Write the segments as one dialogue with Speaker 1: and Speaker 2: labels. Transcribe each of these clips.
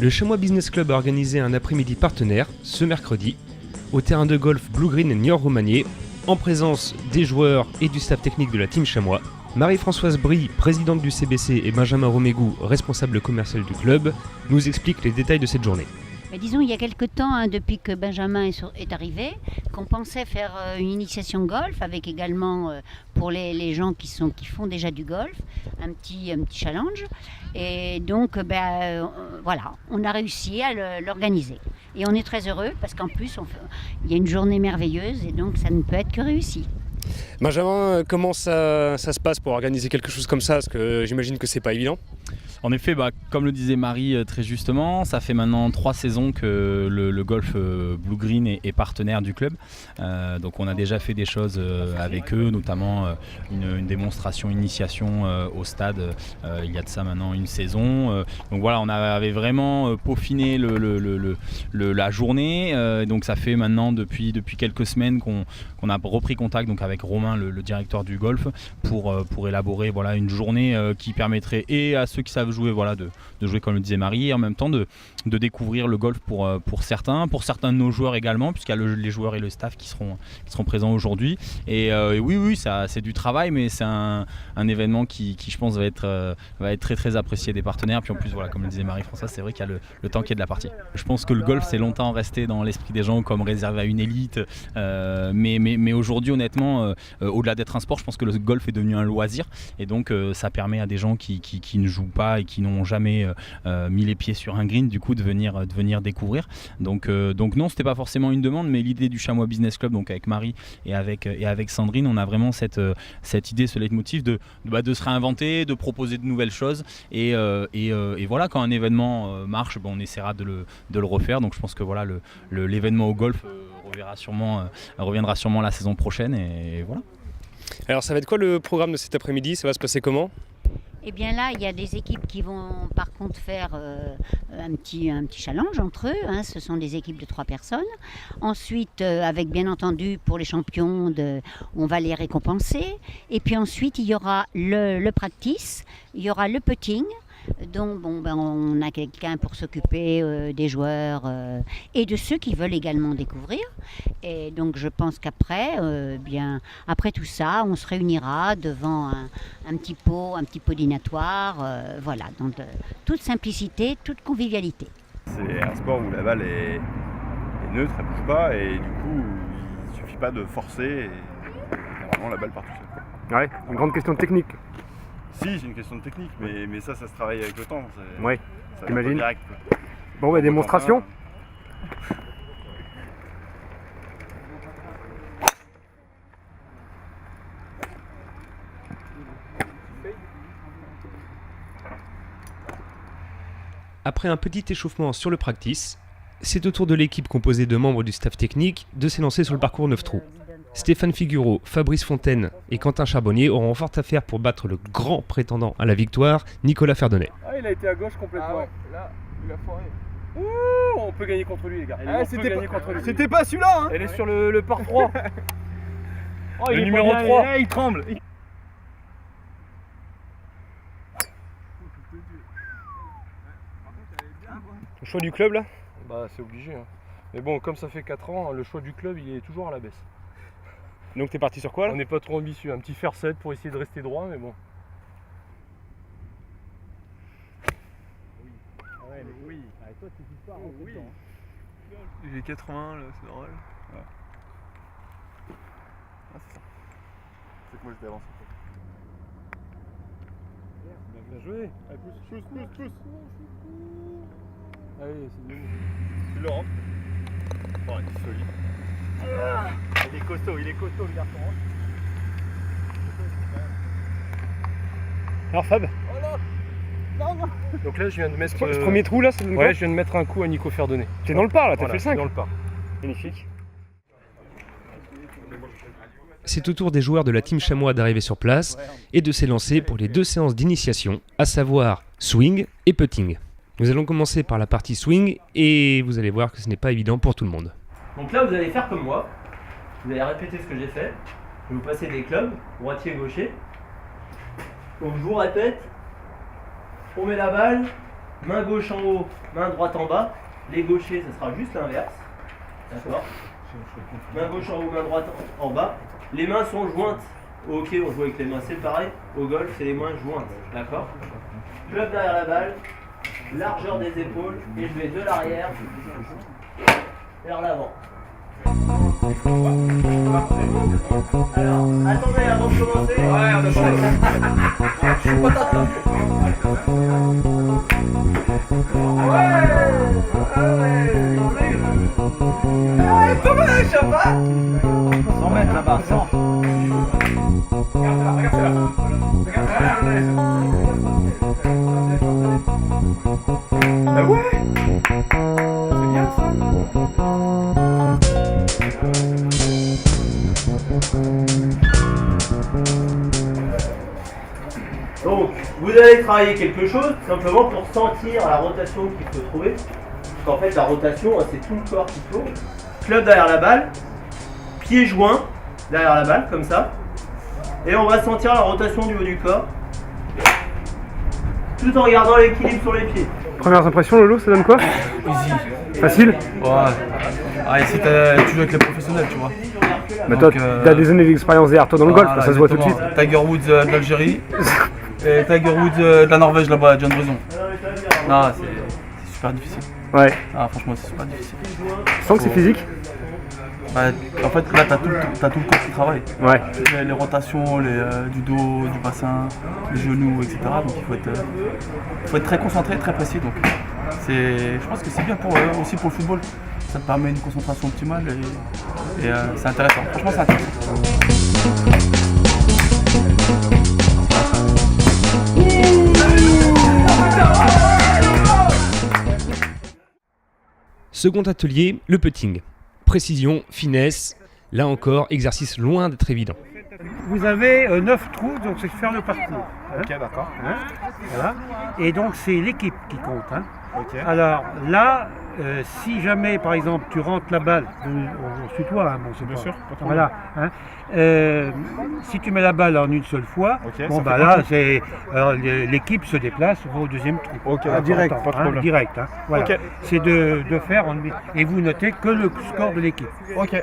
Speaker 1: Le Chamois Business Club a organisé un après-midi partenaire, ce mercredi, au terrain de golf Blue Green Niort-Romagné, en présence des joueurs et du staff technique de la Team Chamois. Marie-Françoise Brie, présidente du CBC, et Benjamin Romégou, responsable commercial du club, nous expliquent les détails de cette journée.
Speaker 2: Disons, il y a quelque temps, depuis que Benjamin est arrivé, qu'on pensait faire une initiation golf, avec également pour les gens qui font déjà du golf, un petit challenge. Et donc, voilà, on a réussi à l'organiser. Et on est très heureux parce qu'en plus, il y a une journée merveilleuse et donc ça ne peut être que réussi.
Speaker 1: Benjamin, comment ça se passe pour organiser quelque chose comme ça? Parce que j'imagine que c'est pas évident.
Speaker 3: En effet, comme le disait Marie très justement, ça fait maintenant 3 saisons que le golf Blue Green est partenaire du club. Donc on a déjà fait des choses avec eux, notamment une démonstration initiation au stade il y a de ça maintenant une saison. Donc voilà, on avait vraiment peaufiné la journée. Donc ça fait maintenant depuis quelques semaines qu'on a repris contact donc avec Romain, le directeur du golf, pour élaborer une journée qui permettrait et à ceux qui savent jouer de jouer comme le disait Marie, et en même temps de découvrir le golf pour certains de nos joueurs également, puisqu'il y a les joueurs et le staff qui seront présents aujourd'hui. Et oui, ça, c'est du travail, mais c'est un événement qui je pense va être très très apprécié des partenaires. Puis en plus, comme le disait Marie-Françoise, c'est vrai qu'il y a le temps qui est de la partie. Je pense que le golf c'est longtemps resté dans l'esprit des gens comme réservé à une élite, mais aujourd'hui honnêtement, au-delà d'être un sport, je pense que le golf est devenu un loisir, et donc ça permet à des gens qui ne jouent pas et qui n'ont jamais mis les pieds sur un green, du coup de venir découvrir. Donc non, c'était pas forcément une demande, mais l'idée du Chamois Business Club, donc avec Marie et avec Sandrine, on a vraiment cette idée, ce leitmotiv de se réinventer, de proposer de nouvelles choses, et voilà, quand un événement marche, on essaiera de le refaire. Donc je pense que l'événement au golf reviendra sûrement la saison prochaine, et voilà.
Speaker 1: Alors ça va être quoi le programme de cet après-midi? Ça va se passer comment?
Speaker 2: Eh bien là, il y a des équipes qui vont par contre faire un petit challenge entre eux. Ce sont des équipes de 3 personnes. Ensuite, avec bien entendu pour les champions, on va les récompenser. Et puis ensuite, il y aura le practice, il y aura le putting. Donc on a quelqu'un pour s'occuper des joueurs et de ceux qui veulent également découvrir. Et donc je pense qu'après, après tout ça, on se réunira devant un petit pot dînatoire, dans toute simplicité, toute convivialité.
Speaker 4: C'est un sport où la balle est neutre, elle ne bouge pas, et du coup il ne suffit pas de forcer, et normalement la balle part tout seul.
Speaker 5: Ouais, une grande question de technique.
Speaker 4: Si, c'est une question de technique, mais ça se travaille avec le temps.
Speaker 5: Ouais, t'imagines.
Speaker 4: Direct.
Speaker 5: Bon, démonstration.
Speaker 1: Après un petit échauffement sur le practice, c'est au tour de l'équipe composée de membres du staff technique de s'élancer sur le parcours 9 trous. Stéphane Figureau, Fabrice Fontaine et Quentin Charbonnier auront fort à faire pour battre le grand prétendant à la victoire, Nicolas Ferdonnet.
Speaker 6: Ah, il a été à gauche complètement.
Speaker 5: Ah ouais, là, il a foiré.
Speaker 6: Ouh, on peut gagner contre lui, les gars.
Speaker 5: C'était pas celui-là, hein.
Speaker 6: Elle est sur le par 3. Oh,
Speaker 4: le numéro 3.
Speaker 6: Il tremble.
Speaker 5: Le choix du club là?
Speaker 6: Bah, c'est obligé. Mais bon, comme ça fait 4 ans, le choix du club, il est toujours à la baisse.
Speaker 5: Donc t'es parti sur quoi là?
Speaker 6: On n'est pas trop ambitieux. Un petit fer 7 pour essayer de rester droit, mais bon.
Speaker 5: Oui. Avec toi, tu pas
Speaker 6: oui.
Speaker 5: J'ai 80 là, c'est normal.
Speaker 4: Ouais. Ah, c'est ça. C'est que moi j'étais avancé.
Speaker 6: Bien joué. Allez, pousse. Allez, c'est mieux.
Speaker 4: Tu le rentres. Oh, il est solide.
Speaker 6: Il est costaud le garçon.
Speaker 5: Alors Fab,
Speaker 6: Non. Donc là, je viens de mettre.
Speaker 5: ce premier trou là, c'est
Speaker 6: Ouais, je viens de mettre un coup à Nico Ferdonnet.
Speaker 5: T'es dans le par là, t'as
Speaker 6: Voilà,
Speaker 5: fait le 5.
Speaker 6: dans le par.
Speaker 5: Magnifique.
Speaker 1: C'est au tour des joueurs de la Team Chamois d'arriver sur place et de s'élancer pour les 2 séances d'initiation, à savoir swing et putting. Nous allons commencer par la partie swing et vous allez voir que ce n'est pas évident pour tout le monde.
Speaker 7: Donc là, vous allez faire comme moi. Vous allez répéter ce que j'ai fait. Je vais vous passer des clubs, droitier et gaucher. Donc je vous répète. On met la balle main gauche en haut, main droite en bas. Les gauchers, ça sera juste l'inverse. D'accord? Main gauche en haut, main droite en bas. Les mains sont jointes. Au hockey, on joue avec les mains séparées. Au golf, c'est les mains jointes. D'accord? Club derrière la balle, largeur des épaules, et je vais de l'arrière vers l'avant. Alors, attendez avant de commencer. Ouais, on a je suis pas tard là. Ouais, pas mal, je sais pas. 100 mètres là-bas, 100. Bah ouais. C'est bien ça. Donc, vous allez travailler quelque chose simplement pour sentir la rotation qu'il faut trouver. Parce qu'en fait, la rotation, c'est tout le corps qui tourne. Club derrière la balle, pieds joints derrière la balle, comme ça. Et on va sentir la rotation du haut du corps, tout en regardant l'équilibre sur les pieds.
Speaker 5: Premières impressions, Lolo, ça donne quoi?
Speaker 8: Easy.
Speaker 5: Facile?
Speaker 8: Ouais. Ah, et si tu joues avec les professionnels, tu vois.
Speaker 5: Mais toi, t'as des années d'expérience derrière toi dans le golf, ça se voit tout de suite.
Speaker 8: Tiger Woods d'Algérie et Tiger Woods de la Norvège là-bas à John Brison. Non, c'est super difficile.
Speaker 5: Ouais.
Speaker 8: Ah, franchement, c'est super difficile.
Speaker 5: Tu sens que c'est physique?
Speaker 8: Bah, en fait, là, t'as tout le corps qui travaille.
Speaker 5: Ouais.
Speaker 8: Les rotations, du dos, du bassin, les genoux, etc. Donc il faut être très concentré, très précis. Donc je pense que c'est bien aussi pour le football. Ça te permet une concentration optimale et c'est intéressant. Franchement, c'est intéressant.
Speaker 1: Second atelier, le putting. Précision, finesse, là encore, exercice loin d'être évident.
Speaker 9: Vous avez 9 trous, donc c'est faire le parcours.
Speaker 6: Ok, d'accord.
Speaker 9: Voilà. Et donc c'est l'équipe qui compte.
Speaker 6: Ok.
Speaker 9: Alors là, si jamais par exemple tu rentres la balle, on se tutoie, bon, c'est
Speaker 6: Bien
Speaker 9: pas,
Speaker 6: sûr, pas trop
Speaker 9: voilà. Si tu mets la balle en une seule fois,
Speaker 6: Ok,
Speaker 9: bon
Speaker 6: ça
Speaker 9: bah
Speaker 6: fait
Speaker 9: là c'est l'équipe se déplace, va au deuxième trou.
Speaker 6: Ok, d'accord,
Speaker 9: direct,
Speaker 6: pas de problème.
Speaker 9: direct. Voilà.
Speaker 6: Ok.
Speaker 9: C'est de faire et vous notez que le score de l'équipe.
Speaker 6: Ok.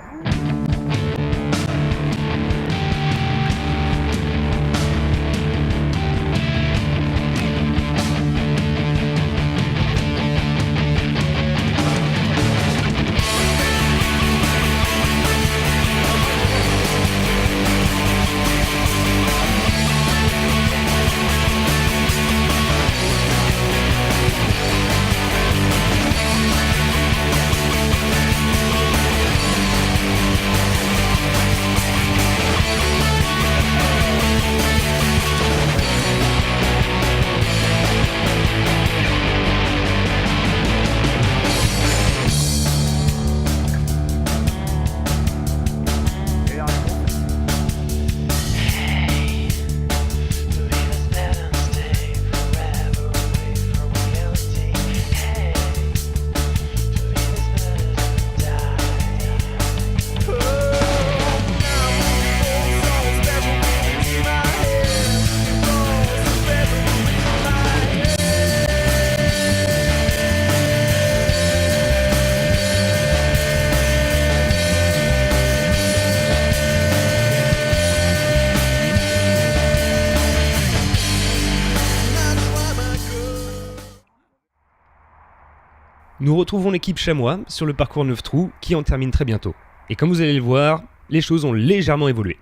Speaker 1: Nous retrouvons l'équipe chamois sur le parcours 9 trous qui en termine très bientôt. Et comme vous allez le voir, les choses ont légèrement évolué.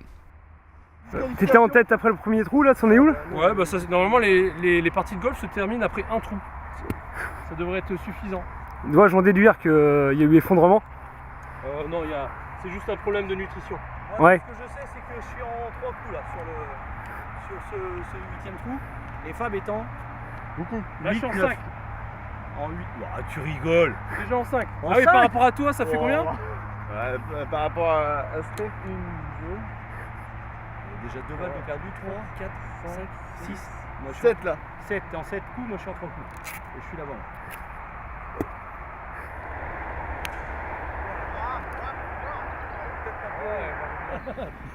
Speaker 5: T'étais en tête après le premier trou là, c'en est où là?
Speaker 6: Ouais, bah ça, normalement les parties de golf se terminent après un trou. Ça devrait être suffisant.
Speaker 5: Dois-je en déduire qu'il y a eu effondrement?
Speaker 6: Non, c'est juste un problème de nutrition.
Speaker 5: Ouais.
Speaker 7: Ce que je sais, c'est que je suis en 3 coups là sur ce 8ème trou. Et Fab étant
Speaker 6: Beaucoup. Là, je suis en 5.
Speaker 7: en 8.
Speaker 4: Ah, tu rigoles.
Speaker 6: Déjà en 5.
Speaker 7: En
Speaker 6: Ah oui,
Speaker 7: 5?
Speaker 6: par rapport à toi, ça fait combien?
Speaker 4: Par rapport à ce
Speaker 7: Déjà 2 balles de perdu, 3, 4, 5, 6. Moi, je suis
Speaker 4: 7 là.
Speaker 7: 7 en 7 coups, moi je suis en 3 coups. Et je suis là-bas.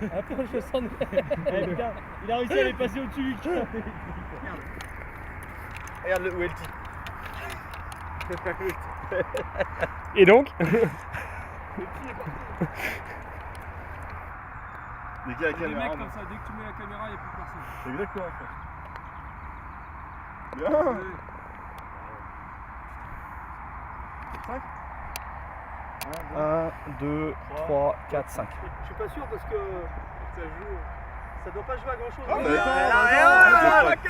Speaker 6: Attends, je sens.
Speaker 7: Il a réussi à les passer au-dessus du cul.
Speaker 4: Regarde où est le type.
Speaker 1: Et donc
Speaker 4: Dès qu'il y a la
Speaker 6: Les
Speaker 4: caméra,
Speaker 6: mecs comme ça, dès que tu mets la caméra, il n'y a plus personne.
Speaker 4: c'est exactement ça. Bien.
Speaker 8: 1, 2, 3, 4, 5.
Speaker 7: Je suis pas sûr parce que ça doit pas jouer à grand chose.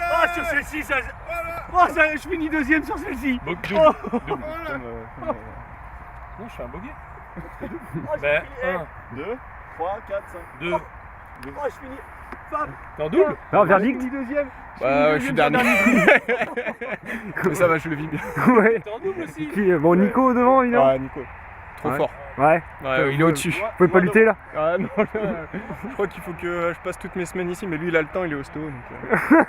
Speaker 6: Ah, sur celle-ci, ça. Oh, ça, je finis deuxième sur celle-ci.
Speaker 4: Double.
Speaker 6: Non, je fais un bogey. Ben, 1,
Speaker 4: 2, 3, 4, 5.
Speaker 6: 2.
Speaker 7: Oh, je finis.
Speaker 6: T'es en double?
Speaker 5: Alors, verdict.
Speaker 7: Deuxième.
Speaker 8: Je suis dernier. Mais ça va, je le vis bien.
Speaker 5: Ouais.
Speaker 6: T'es en double aussi?
Speaker 5: Bon, Nico devant, évidemment.
Speaker 8: Ouais, Nico. Trop
Speaker 5: Ouais.
Speaker 8: fort.
Speaker 5: Ouais.
Speaker 8: Il est au-dessus.
Speaker 5: Vous pouvez pas lutter là?
Speaker 8: Ah non, je crois qu'il faut que je passe toutes mes semaines ici, mais lui il a le temps, il est hosto. Donc,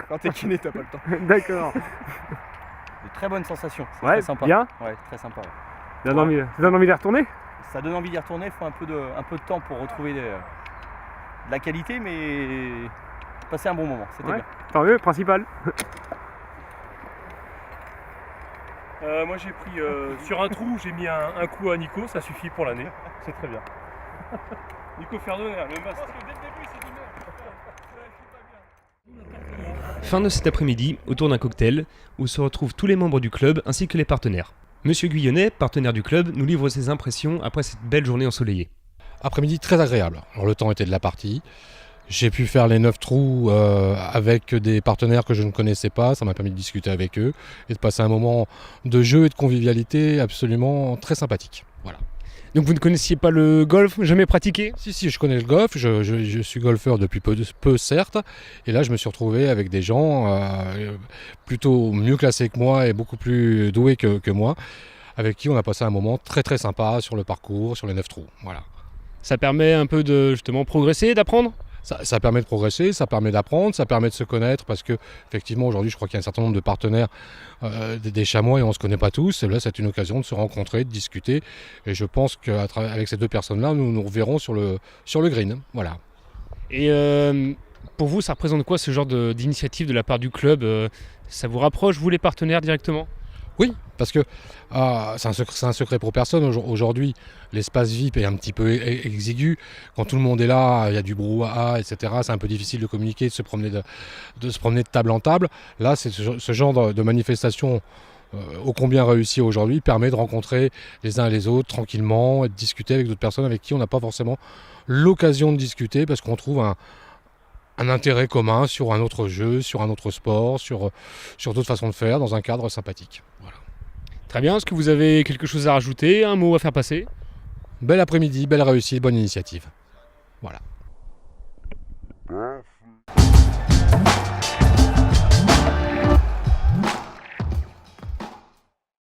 Speaker 8: quand t'es kiné, t'as pas le temps.
Speaker 5: D'accord.
Speaker 8: De très bonnes sensations. C'est
Speaker 5: Ouais,
Speaker 8: très sympa.
Speaker 5: bien.
Speaker 8: Ouais, très sympa. Ouais.
Speaker 5: Ça donne envie d'y retourner?
Speaker 8: Ça donne envie d'y retourner, il faut un peu de temps pour retrouver de la qualité, mais passer un bon moment, c'était
Speaker 5: Ouais.
Speaker 8: bien.
Speaker 5: Tant mieux, principal.
Speaker 6: Moi j'ai pris sur un trou, j'ai mis un coup à Nico, ça suffit pour l'année. C'est très bien. Nico Ferdoner, le masque.
Speaker 1: Fin de cet après-midi, autour d'un cocktail, où se retrouvent tous les membres du club ainsi que les partenaires. Monsieur Guyonnet, partenaire du club, nous livre ses impressions après cette belle journée ensoleillée.
Speaker 10: Après-midi très agréable. Alors, le temps était de la partie. J'ai pu faire les 9 trous avec des partenaires que je ne connaissais pas. Ça m'a permis de discuter avec eux et de passer un moment de jeu et de convivialité absolument très sympathique. Voilà.
Speaker 1: Donc vous ne connaissiez pas le golf, jamais pratiqué?
Speaker 10: Si, je connais le golf. Je suis golfeur depuis peu, certes. Et là, je me suis retrouvé avec des gens plutôt mieux classés que moi et beaucoup plus doués que moi, avec qui on a passé un moment très très sympa sur le parcours, sur les 9 trous. Voilà.
Speaker 1: Ça permet un peu de justement progresser, d'apprendre?
Speaker 10: Ça permet de progresser, ça permet d'apprendre, ça permet de se connaître parce que effectivement aujourd'hui je crois qu'il y a un certain nombre de partenaires des chamois et on ne se connaît pas tous. Et là c'est une occasion de se rencontrer, de discuter et je pense qu'avec ces deux personnes-là nous nous reverrons sur le green. Voilà.
Speaker 1: Et pour vous ça représente quoi ce genre d'initiative de la part du club? Ça vous rapproche vous les partenaires directement?
Speaker 10: Oui, parce que c'est un secret pour personne. Aujourd'hui, l'espace VIP est un petit peu exigu. Quand tout le monde est là, il y a du brouhaha, etc. C'est un peu difficile de communiquer, de se promener de table en table. Là, c'est ce genre de manifestation ô combien réussi aujourd'hui permet de rencontrer les uns et les autres tranquillement et de discuter avec d'autres personnes avec qui on n'a pas forcément l'occasion de discuter parce qu'on trouve un intérêt commun sur un autre jeu, sur un autre sport, sur d'autres façons de faire, dans un cadre sympathique. Voilà.
Speaker 1: Très bien, est-ce que vous avez quelque chose à rajouter, un mot à faire passer?
Speaker 10: Bel après-midi, belle réussite, bonne initiative. Voilà.